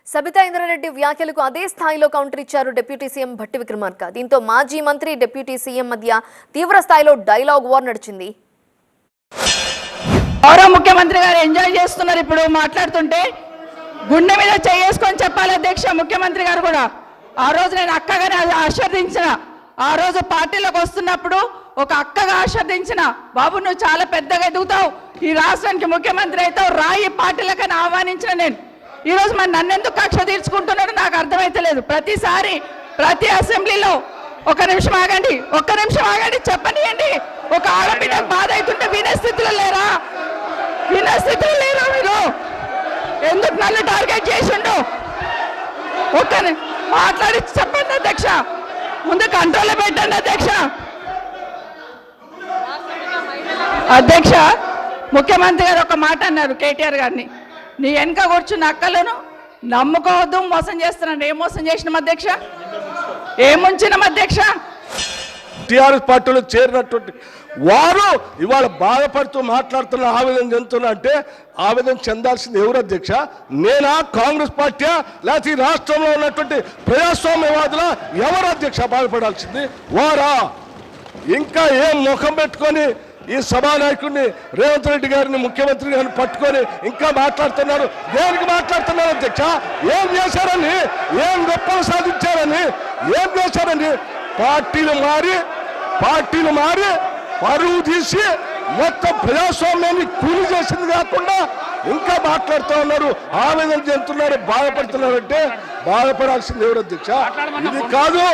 సబితా ఇంద్రారెడ్డి వ్యాఖ్యలకు అదే స్థాయిలో కౌంటర్ ఇచ్చారు డిప్యూటీ సీఎం భట్టి విక్రమార్క. దీంతో మాజీ మంత్రి డిప్యూటీ సీఎం మధ్య తీవ్ర స్థాయిలో డైలాగ్ వార్ నడిచింది. గౌరవ ముఖ్యమంత్రి గారు ఎంజాయ్ చేస్తున్నారు. ఇప్పుడు మాట్లాడుతుంటే గుండె మీద చేసుకొని చెప్పాలి అధ్యక్ష. ముఖ్యమంత్రి గారు కూడా ఆ రోజు నేను అక్కగానే ఆశీర్వదించిన, ఆ రోజు పార్టీలోకి వస్తున్నప్పుడు ఒక అక్కగా ఆశీర్వదించిన, బాబు నువ్వు చాలా పెద్దగా ఎదుగుతావు, ఈ రాష్ట్రానికి ముఖ్యమంత్రి అవుతావు, రాయి పార్టీలకని ఆహ్వానించిన నేను. ఈరోజు మరి నన్నెందుకు కక్ష తీర్చుకుంటున్నాడో నాకు అర్థమైతలేదు. ప్రతిసారి ప్రతి అసెంబ్లీలో ఒక్క నిమిషం ఆగండి చెప్పనియండి. ఒక ఆడబిడ్డ బాధ అవుతుంటే వినే స్థితిలో లేరా మీరు? ఎందుకు నన్ను టార్గెట్ చేసిండు? ఒక్క మాట్లాడి చెప్పండి అధ్యక్ష, ముందు కంట్రోల్లో పెట్టండి అధ్యక్ష. ముఖ్యమంత్రి గారు ఒక మాట అన్నారు కేటీఆర్ గారిని, నీ వెనక కూర్చున్న అక్కలను నమ్ముకోవద్దు, మోసం చేస్తున్నాను. ఏం మోసం చేసినాం అధ్యక్ష? ఏముంచినాం అధ్యక్ష? టీఆర్ఎస్ పార్టీలో చేరినటువంటి వారు ఇవాళ బాధపడుతూ మాట్లాడుతున్న, ఆవేదన చెందుతున్నా అంటే ఆవేదన చెందాల్సింది ఎవరు అధ్యక్ష? నేనా, కాంగ్రెస్ పార్టీ, లేకపోతే ఈ రాష్ట్రంలో ఉన్నటువంటి ప్రజాస్వామ్యవాదుల? ఎవరు అధ్యక్ష బాధపడాల్సింది? వారా? ఇంకా ఏం ముఖం పెట్టుకొని ఈ సభానాయకుడిని రేవంత్ రెడ్డి గారిని, ముఖ్యమంత్రి గారిని పట్టుకొని ఇంకా మాట్లాడుతున్నారు? దేనికి మాట్లాడుతున్నారు అధ్యక్ష? ఏం చేశారని, ఏం గొప్పలు సాధించారని, ఏం చేశారని? పార్టీలు మారి పరువు తీసి మొత్తం ప్రజాస్వామ్యాన్ని కూలి చేసింది కాకుండా ఇంకా మాట్లాడుతూ ఉన్నారు, ఆవేదన చెందుతున్నారు, బాధపడుతున్నారంటే బాధపడాల్సింది ఎవరు అధ్యక్ష? ఇది కాదు.